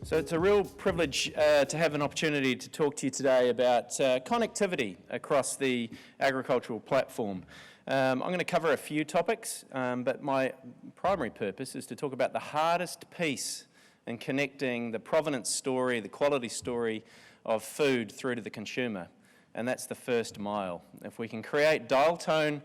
So it's a real privilege to have an opportunity to talk to you today about connectivity across the agricultural platform. I'm going to cover a few topics, but my primary purpose is to talk about the hardest piece in connecting the provenance story, the quality story of food through to the consumer, and that's the first mile. If we can create dial tone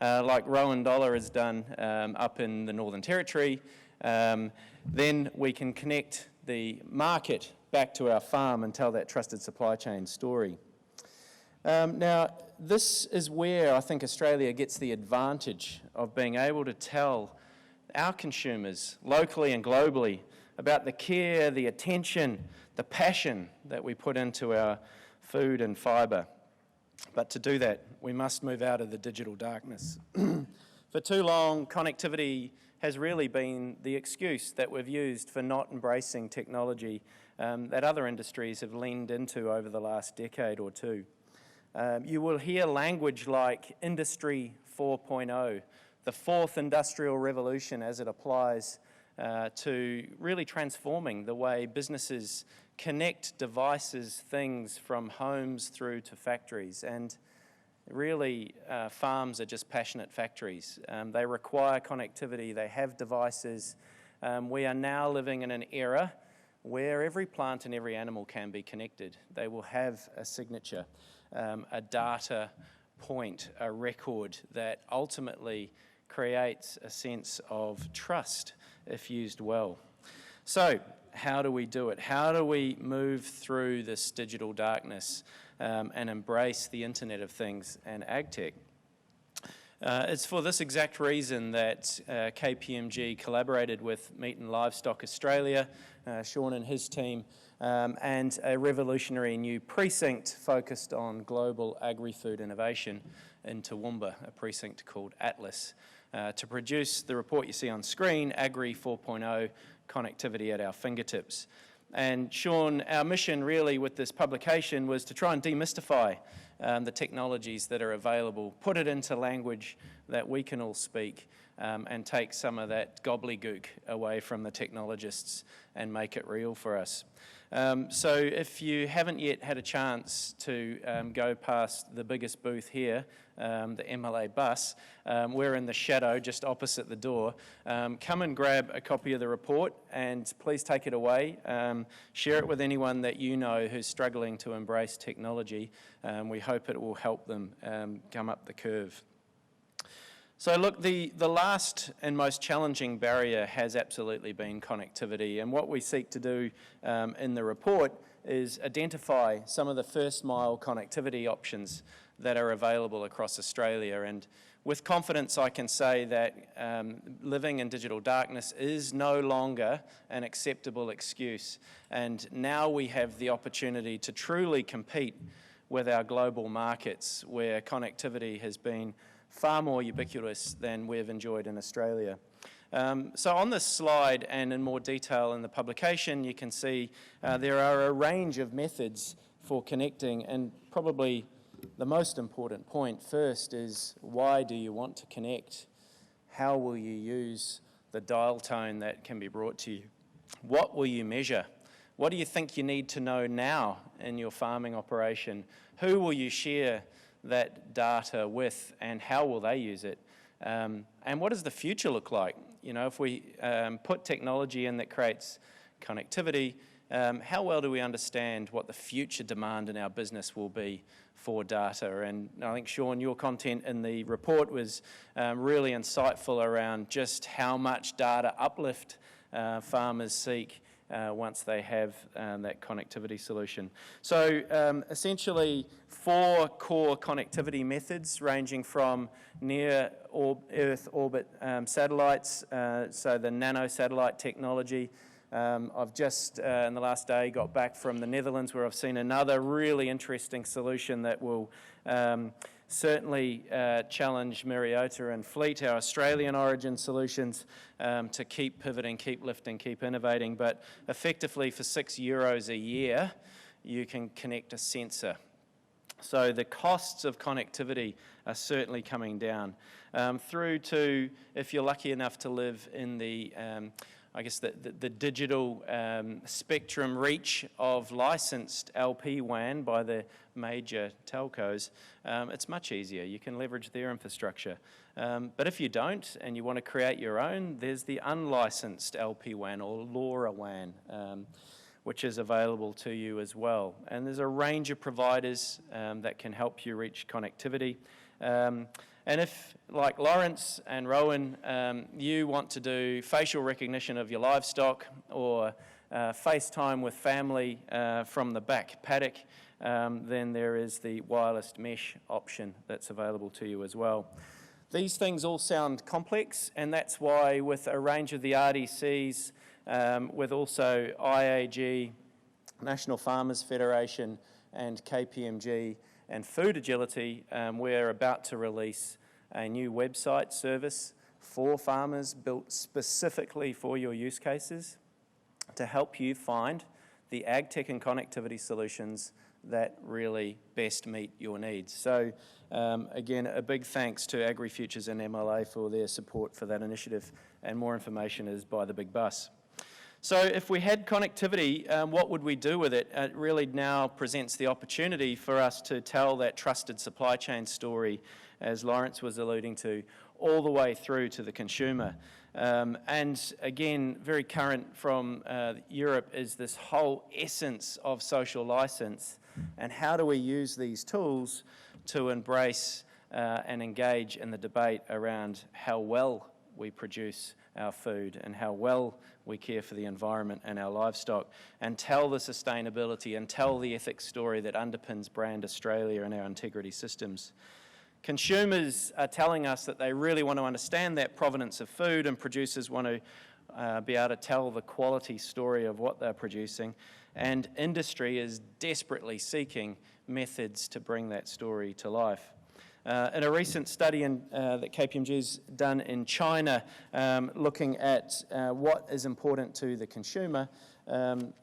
like Rowan Dollar has done up in the Northern Territory, then we can connect the market back to our farm and tell that trusted supply chain story. Now, this is where I think Australia gets the advantage of being able to tell our consumers, locally and globally, about the care, the attention, the passion that we put into our food and fibre. But to do that, we must move out of the digital darkness. For too long, connectivity has really been the excuse that we've used for not embracing technology that other industries have leaned into over the last decade or two. You will hear language like Industry 4.0, the fourth industrial revolution as it applies to really transforming the way businesses connect devices, things from homes through to factories. And really, farms are just passionate factories. They require connectivity, they have devices. We are now living in an era where every plant and every animal can be connected. They will have a signature, a data point, a record that ultimately creates a sense of trust if used well. So, how do we do it? How do we move through this digital darkness and embrace the Internet of Things and AgTech? It's for this exact reason that KPMG collaborated with Meat and Livestock Australia, Sean and his team, and a revolutionary new precinct focused on global agri-food innovation in Toowoomba, a precinct called Atlas, to produce the report you see on screen, Agri 4.0, Connectivity at Our Fingertips. And Sean, our mission really with this publication was to try and demystify the technologies that are available, put it into language that we can all speak, and take some of that gobbledygook away from the technologists and make it real for us. So if you haven't yet had a chance to go past the biggest booth here, the MLA bus, we're in the shadow just opposite the door. Come and grab a copy of the report and please take it away. Share it with anyone that you know who's struggling to embrace technology. We hope it will help them come up the curve. So look, the last and most challenging barrier has absolutely been connectivity, and what we seek to do in the report is identify some of the first mile connectivity options that are available across Australia. And with confidence I can say that living in digital darkness is no longer an acceptable excuse, and now we have the opportunity to truly compete with our global markets where connectivity has been far more ubiquitous than we've enjoyed in Australia. So on this slide and in more detail in the publication, you can see there are a range of methods for connecting, and probably the most important point first is, why do you want to connect? How will you use the dial tone that can be brought to you? What will you measure? What do you think you need to know now in your farming operation? Who will you share that data with, and how will they use it? And what does the future look like? You know, if we put technology in that creates connectivity, how well do we understand what the future demand in our business will be for data? And I think, Sean, your content in the report was really insightful around just how much data uplift farmers seek once they have that connectivity solution. So essentially 4 core connectivity methods ranging from near Earth orbit satellites, so the nano-satellite technology. I've just in the last day got back from the Netherlands where I've seen another really interesting solution that will certainly challenge Mariota and Fleet, our Australian origin solutions, to keep pivoting, keep lifting, keep innovating. But effectively for €6 a year, you can connect a sensor. So the costs of connectivity are certainly coming down through to, if you're lucky enough to live in the I guess, the digital spectrum reach of licensed LP WAN by the major telcos, it's much easier. You can leverage their infrastructure. But if you don't and you want to create your own, there's the unlicensed LP WAN or LoRa WAN, which is available to you as well. And there's a range of providers that can help you reach connectivity. And if, like Lawrence and Rowan, you want to do facial recognition of your livestock or FaceTime with family from the back paddock, then there is the wireless mesh option that's available to you as well. These things all sound complex, and that's why with a range of the RDCs, with also IAG, National Farmers Federation, and KPMG, and Food Agility, we're about to release a new website service for farmers built specifically for your use cases to help you find the ag tech and connectivity solutions that really best meet your needs. So again, a big thanks to Agri Futures and MLA for their support for that initiative, and more information is by the big bus. So if we had connectivity, what would we do with it? It really now presents the opportunity for us to tell that trusted supply chain story, as Lawrence was alluding to, all the way through to the consumer. And again, very current from Europe is this whole essence of social license, and how do we use these tools to embrace and engage in the debate around how well we produce our food and how well we care for the environment and our livestock, and tell the sustainability and tell the ethics story that underpins Brand Australia and our integrity systems. Consumers are telling us that they really want to understand that provenance of food, and producers want to be able to tell the quality story of what they're producing, and industry is desperately seeking methods to bring that story to life. In a recent study that KPMG's done in China, looking at what is important to the consumer,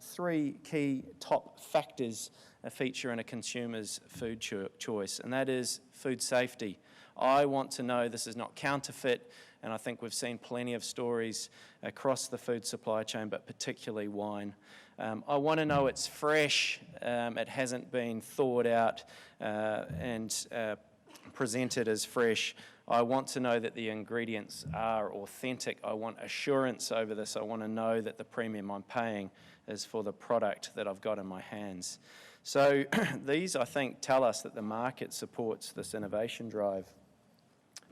3 key top factors feature in a consumer's food choice, and that is food safety. I want to know this is not counterfeit, and I think we've seen plenty of stories across the food supply chain, but particularly wine. I want to know it's fresh, it hasn't been thawed out and presented as fresh. I want to know that the ingredients are authentic. I want assurance over this. I want to know that the premium I'm paying is for the product that I've got in my hands. So these, I think, tell us that the market supports this innovation drive.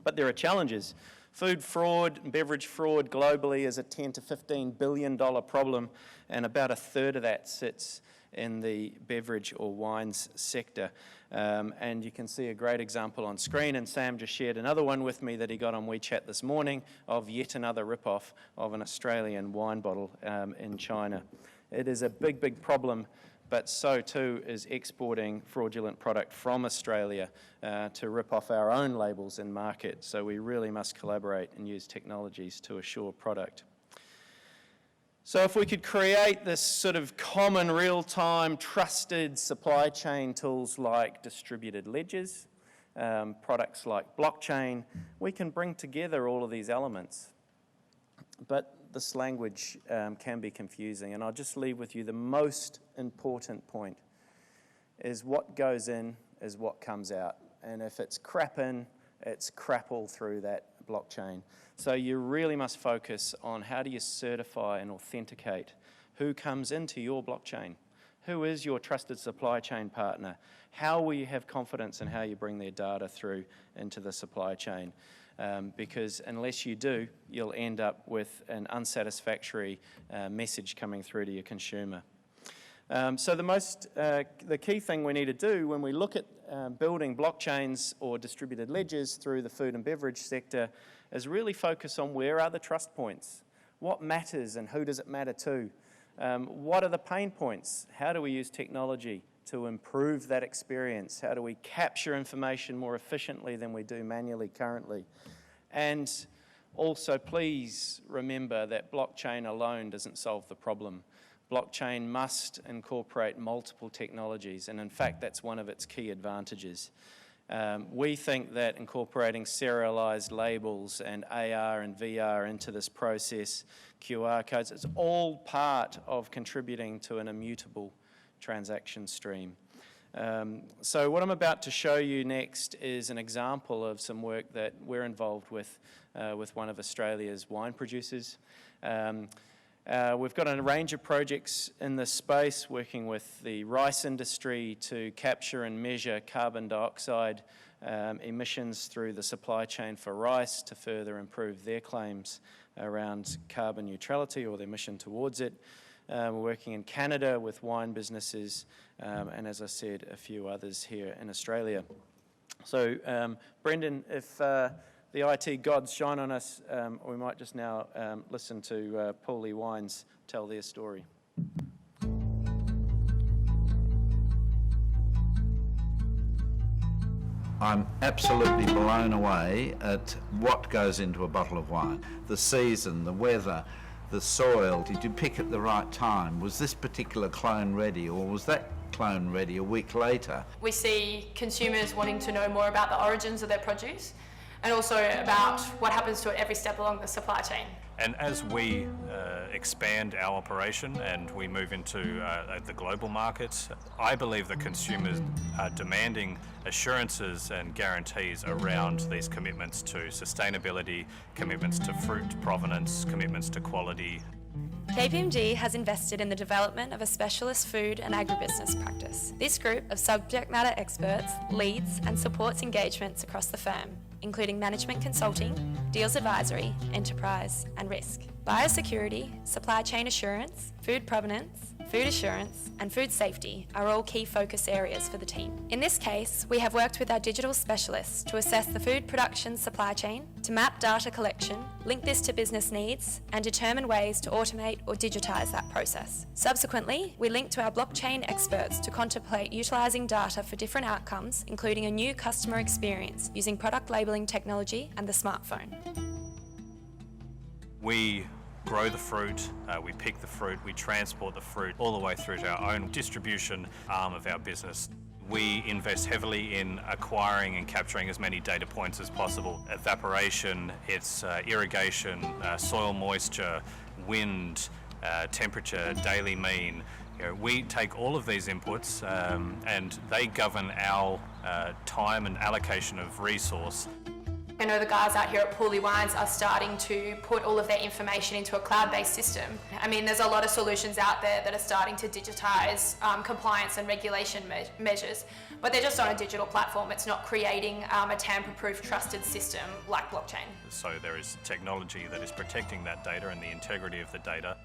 But there are challenges. Food fraud and beverage fraud globally is a $10 to $15 billion problem, and about a third of that sits in the beverage or wines sector. And you can see a great example on screen, and Sam just shared another one with me that he got on WeChat this morning of yet another rip-off of an Australian wine bottle in China. It is a big, big problem, but so too is exporting fraudulent product from Australia to rip off our own labels and market. So we really must collaborate and use technologies to assure product. So if we could create this sort of common, real-time, trusted supply chain tools like distributed ledgers, products like blockchain, we can bring together all of these elements. But this language can be confusing, and I'll just leave with you the most important point is what goes in is what comes out. And if it's crap in, it's crap all through that blockchain. So you really must focus on how do you certify and authenticate who comes into your blockchain, who is your trusted supply chain partner, how will you have confidence in how you bring their data through into the supply chain. Because unless you do, you'll end up with an unsatisfactory message coming through to your consumer. So the key thing we need to do when we look at building blockchains or distributed ledgers through the food and beverage sector is really focus on where are the trust points, what matters and who does it matter to, what are the pain points, how do we use technology to improve that experience, how do we capture information more efficiently than we do manually currently. And also please remember that blockchain alone doesn't solve the problem. Blockchain must incorporate multiple technologies, and in fact that's one of its key advantages. We think that incorporating serialized labels and AR and VR into this process, QR codes, it's all part of contributing to an immutable transaction stream. So what I'm about to show you next is an example of some work that we're involved with one of Australia's wine producers. We've got a range of projects in this space, working with the rice industry to capture and measure carbon dioxide emissions through the supply chain for rice to further improve their claims around carbon neutrality or their mission towards it. We're working in Canada with wine businesses, and as I said, a few others here in Australia. So, Brendan, if the IT gods shine on us, we might just now listen to Paulie Wines tell their story. I'm absolutely blown away at what goes into a bottle of wine. The season, the weather, the soil. Did you pick at the right time? Was this particular clone ready, or was that clone ready a week later? We see consumers wanting to know more about the origins of their produce and also about what happens to it every step along the supply chain. And as we expand our operation and we move into the global markets, I believe that consumers are demanding assurances and guarantees around these commitments to sustainability, commitments to fruit provenance, commitments to quality. KPMG has invested in the development of a specialist food and agribusiness practice. This group of subject matter experts leads and supports engagements across the firm, including management consulting, deals advisory, enterprise, and risk. Biosecurity, supply chain assurance, food provenance, food assurance, and food safety are all key focus areas for the team. In this case, we have worked with our digital specialists to assess the food production supply chain, to map data collection, link this to business needs, and determine ways to automate or digitise that process. Subsequently, we linked to our blockchain experts to contemplate utilising data for different outcomes, including a new customer experience using product labelling technology and the smartphone. We grow the fruit, we pick the fruit, we transport the fruit all the way through to our own distribution arm of our business. We invest heavily in acquiring and capturing as many data points as possible. Evaporation, it's irrigation, soil moisture, wind, temperature, daily mean. You know, we take all of these inputs and they govern our time and allocation of resource. I know the guys out here at Paulie Wines are starting to put all of their information into a cloud-based system. I mean, there's a lot of solutions out there that are starting to digitise compliance and regulation measures, but they're just on a digital platform. It's not creating a tamper-proof, trusted system like blockchain. So there is technology that is protecting that data and the integrity of the data.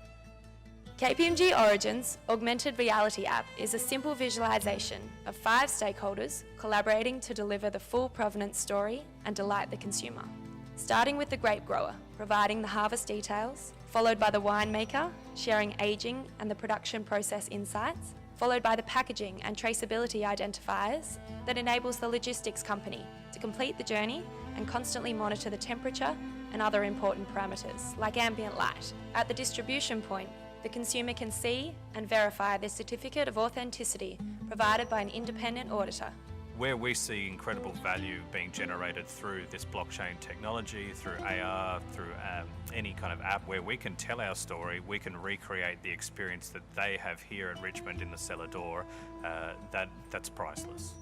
KPMG Origin's augmented reality app is a simple visualisation of 5 stakeholders collaborating to deliver the full provenance story and delight the consumer. Starting with the grape grower, providing the harvest details, followed by the winemaker, sharing ageing and the production process insights, followed by the packaging and traceability identifiers that enables the logistics company to complete the journey and constantly monitor the temperature and other important parameters, like ambient light. At the distribution point, the consumer can see and verify the certificate of authenticity provided by an independent auditor. Where we see incredible value being generated through this blockchain technology, through AR, through any kind of app where we can tell our story, we can recreate the experience that they have here in Richmond in the cellar door, that's priceless.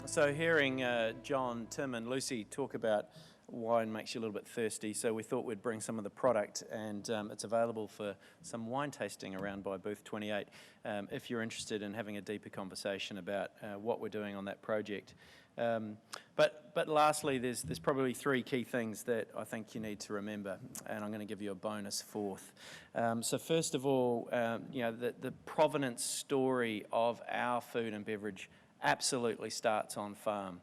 So hearing John, Tim and Lucy talk about wine makes you a little bit thirsty, so we thought we'd bring some of the product, and it's available for some wine tasting around by booth 28 if you're interested in having a deeper conversation about what we're doing on that project. But lastly, there's probably 3 key things that I think you need to remember, and I'm going to give you a bonus 4th. So first of all, the provenance story of our food and beverage absolutely starts on farm.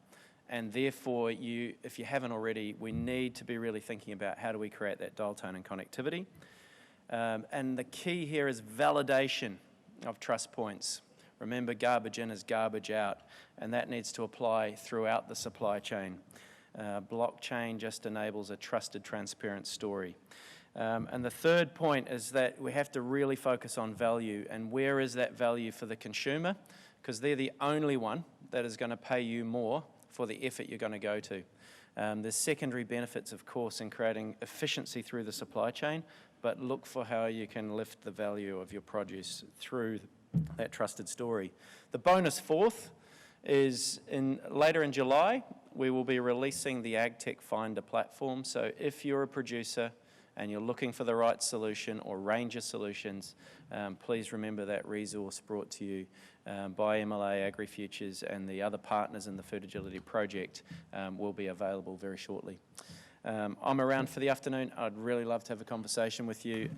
And therefore, if you haven't already, we need to be really thinking about how do we create that dial tone and connectivity. And the key here is validation of trust points. Remember, garbage in is garbage out, and that needs to apply throughout the supply chain. Blockchain just enables a trusted, transparent story. And the third point is that we have to really focus on value, and where is that value for the consumer? because they're the only one that is going to pay you more for the effort you're going to go to. There's secondary benefits, of course, in creating efficiency through the supply chain, but look for how you can lift the value of your produce through that trusted story. The bonus fourth is later in July, we will be releasing the AgTech Finder platform. So if you're a producer and you're looking for the right solution or range of solutions, please remember that resource brought to you by MLA, Agri Futures, and the other partners in the Food Agility Project will be available very shortly. I'm around for the afternoon. I'd really love to have a conversation with you.